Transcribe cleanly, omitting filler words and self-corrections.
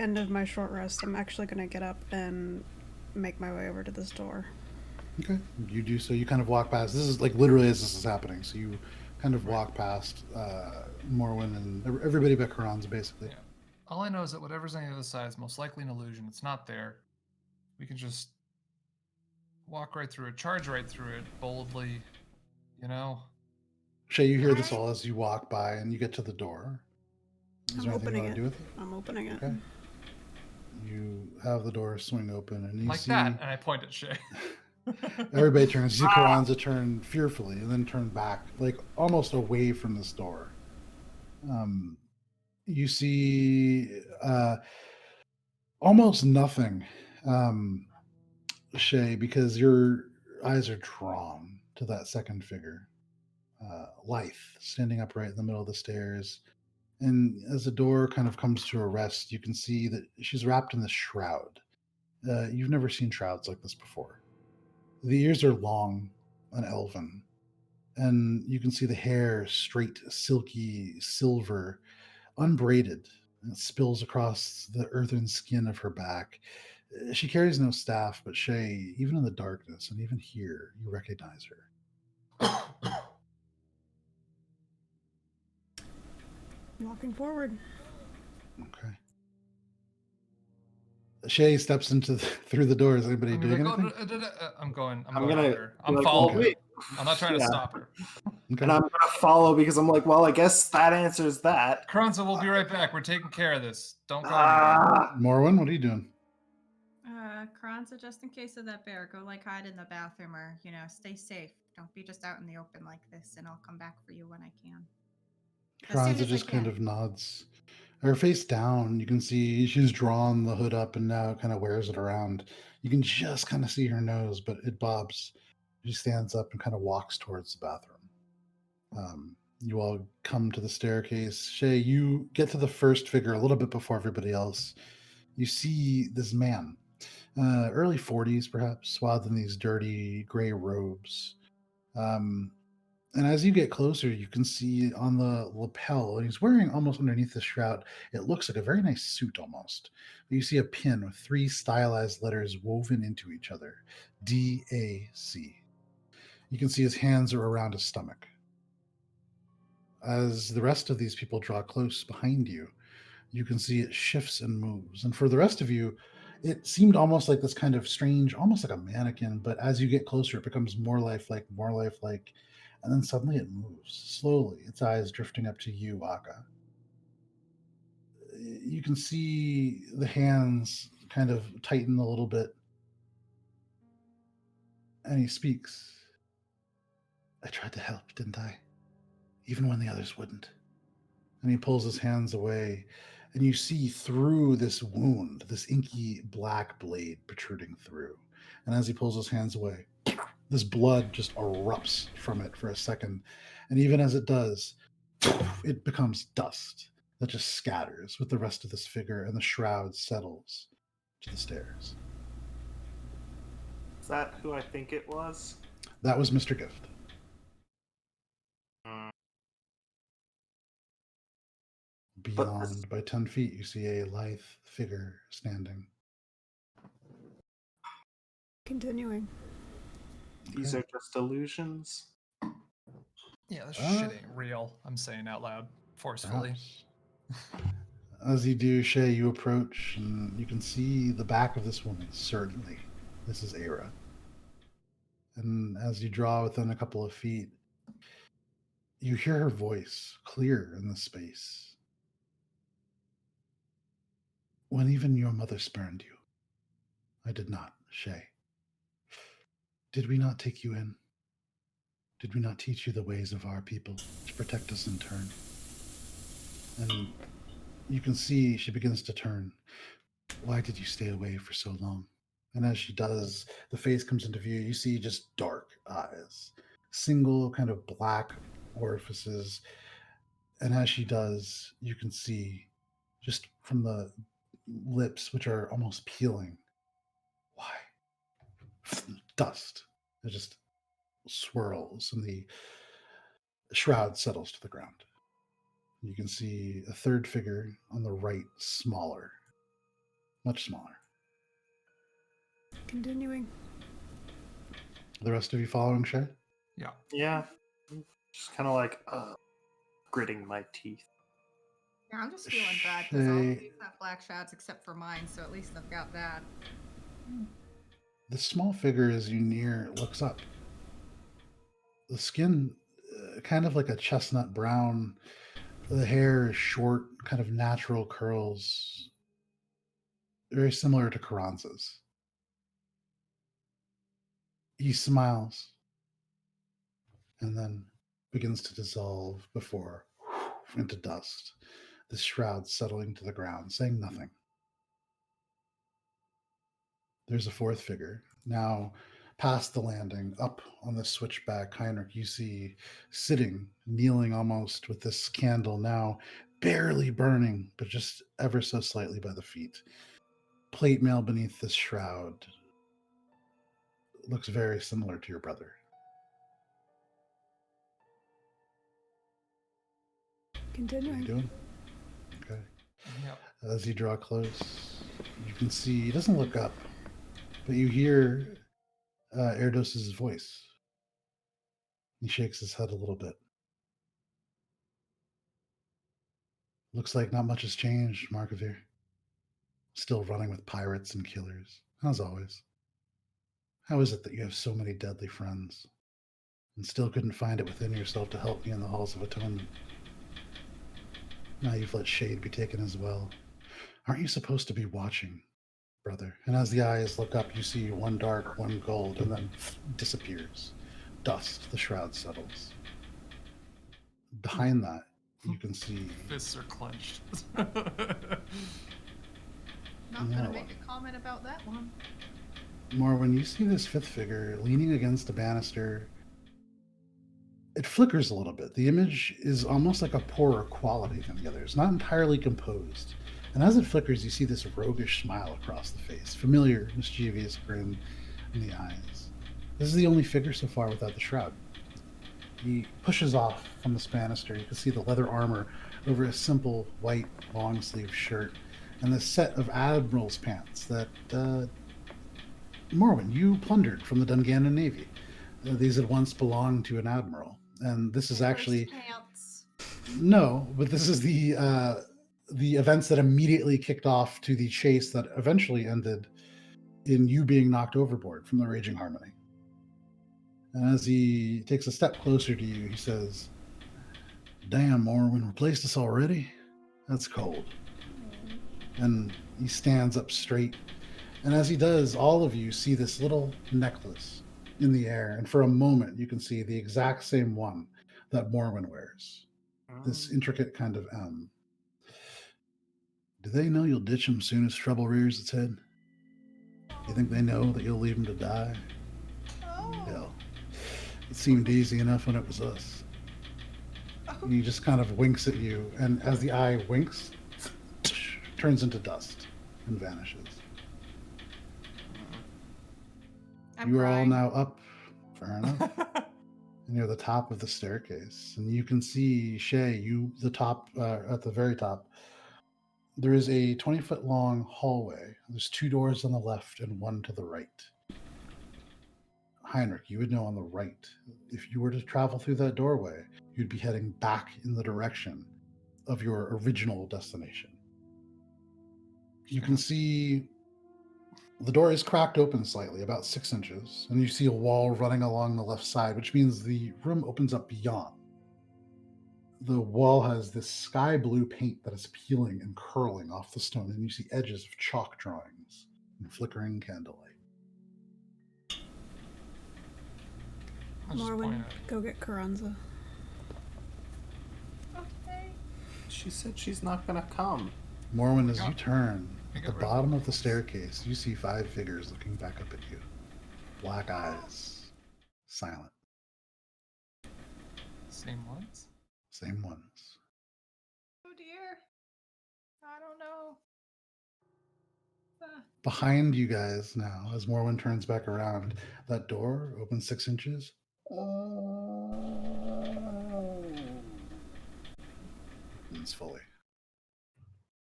end of my short rest, I'm actually going to get up and make my way over to this door. Okay, you do so. You kind of walk past. This is like literally as this is happening. So you kind of walk past Morwen and everybody but Karan's basically. Yeah. All I know is that whatever's on the other side is most likely an illusion. It's not there. We can just walk right through it, charge right through it boldly, you know? Shae, you hear this all as you walk by and you get to the door. Is there anything you want to do with it? I'm opening it. Okay. You have the door swing open and you like see... that, and I point at Shae. Everybody turns. You see Karanza turn fearfully and then turn back, like almost away from this door. You see almost nothing, Shae, because your eyes are drawn to that second figure, Lithe, standing upright in the middle of the stairs. And as the door kind of comes to a rest, you can see that she's wrapped in this shroud. You've never seen shrouds like this before. The ears are long and elven, and you can see the hair straight, silky, silver, unbraided. And it spills across the earthen skin of her back. She carries no staff, but Shae, even in the darkness, and even here, you recognize her. Walking forward. Okay. Shae steps through the door. Is anybody doing anything? I'm going. I'm gonna. Her. I'm like, following. Wait. I'm not trying to stop her. Okay. And I'm gonna follow because I'm like, well, I guess that answers that. Kronza, we'll be right back. We're taking care of this. Don't go anywhere. Morwen, what are you doing? Karanza, just in case of that bear, go like hide in the bathroom or, stay safe. Don't be just out in the open like this, and I'll come back for you when I can. Karanza just kind of nods. Her face down, you can see she's drawn the hood up and now kind of wears it around. You can just kind of see her nose, but it bobs. She stands up and kind of walks towards the bathroom. You all come to the staircase. Shae, you get to the first figure a little bit before everybody else. You see this man, early 40s perhaps, swathed in these dirty gray robes. And as you get closer, you can see on the lapel, and he's wearing almost underneath the shroud, it looks like a very nice suit almost. You see a pin with 3 stylized letters woven into each other, DAC. You can see his hands are around his stomach. As the rest of these people draw close behind you, you can see it shifts and moves. And for the rest of you, it seemed almost like this kind of strange, almost like a mannequin, but as you get closer, it becomes more lifelike, and then suddenly it moves, slowly, its eyes drifting up to you, Akka. You can see the hands kind of tighten a little bit, and he speaks. I tried to help, didn't I? Even when the others wouldn't. And he pulls his hands away, and you see through this wound, this inky black blade protruding through. And as he pulls his hands away, this blood just erupts from it for a second. And even as it does, it becomes dust that just scatters with the rest of this figure, and the shroud settles to the stairs. Is that who I think it was? That was Mr. Gift. Beyond by 10 feet, you see a lithe figure standing. Continuing. These are just illusions? Yeah, this shit ain't real. I'm saying out loud, forcefully. As you do, Shae, you approach, and you can see the back of this woman, certainly. This is Aira. And as you draw within a couple of feet, you hear her voice clear in the space. When even your mother spurned you, I did not, Shae. Did we not take you in? Did we not teach you the ways of our people to protect us in turn? And you can see she begins to turn. Why did you stay away for so long? And as she does, the face comes into view. You see just dark eyes, single kind of black orifices. And as she does, you can see just from the lips, which are almost peeling, why? Dust. It just swirls and the shroud settles to the ground. You can see a third figure on the right, smaller, much smaller. Continuing. The rest of you following Shae? Yeah. Yeah. Just kind of like gritting my teeth. Yeah, I'm just feeling bad because all of Shae- these have black shadows except for mine, so at least I've got that. The small figure as you near looks up. The skin, kind of like a chestnut brown. The hair is short, kind of natural curls, very similar to Carranza's. He smiles and then begins to dissolve before into dust, the shroud settling to the ground, saying nothing. There's a fourth figure. Now, past the landing, up on the switchback, Heinrich, you see sitting, kneeling almost with this candle now barely burning, but just ever so slightly by the feet. Plate mail beneath this shroud. Looks very similar to your brother. What are you Continuing. doing? Okay. Yep. As you draw close, you can see he doesn't look up, but you hear Erdos's voice. He shakes his head a little bit. Looks like not much has changed, Markovir. Still running with pirates and killers, as always. How is it that you have so many deadly friends, and still couldn't find it within yourself to help me in the halls of atonement? Now you've let Shade be taken as well. Aren't you supposed to be watching, brother? And as the eyes look up, you see one dark, one gold, and then disappears. Dust, the shroud settles. Behind that, you can see Fists are clenched. Not Yeah. gonna make a comment about that one. more when you see this fifth figure leaning against a banister. It flickers a little bit. The image is almost like a poorer quality than the others, not entirely composed. And as it flickers, you see this roguish smile across the face, familiar, mischievous grin in the eyes. This is the only figure so far without the shroud. He pushes off from this banister. You can see the leather armor over a simple white long-sleeve shirt and the set of admiral's pants that Morwen, you plundered from the Dungannon Navy. These had once belonged to an admiral, and this is actually Pants. no, but this is the events that immediately kicked off to the chase that eventually ended in you being knocked overboard from the Raging Harmony. And as he takes a step closer to you, he says, "Damn, Morwen replaced us already? That's cold." And he stands up straight. And as he does, all of you see this little necklace in the air. And for a moment, you can see the exact same one that Morwen wears. This intricate kind of M. Do they know you'll ditch him soon as trouble rears its head? You think they know that you'll leave him to die? Hell, it seemed easy enough when it was us. And he just kind of winks at you, and as the eye winks, turns into dust and vanishes. You are all now up. Fair enough. And you're at the top of the staircase, and you can see Shae. The top at the very top. There is a 20-foot long hallway. There's 2 doors on the left and 1 to the right. Heinrich, you would know on the right. If you were to travel through that doorway, you'd be heading back in the direction of your original destination. You can see the door is cracked open slightly, about 6 inches, and you see a wall running along the left side, which means the room opens up beyond. The wall has this sky blue paint that is peeling and curling off the stone, and you see edges of chalk drawings and flickering candlelight. I'll just point Morwen, at go get Carranza. Okay. She said she's not gonna come. Morwen, as Yeah. you turn, I at got the rid of bottom the of the walls. staircase, you see 5 figures looking back up at you. Black eyes, silent, same ones. same ones. Oh dear. I don't know. Behind you guys now, as Morwen turns back around, that door opens 6 inches. Opens fully.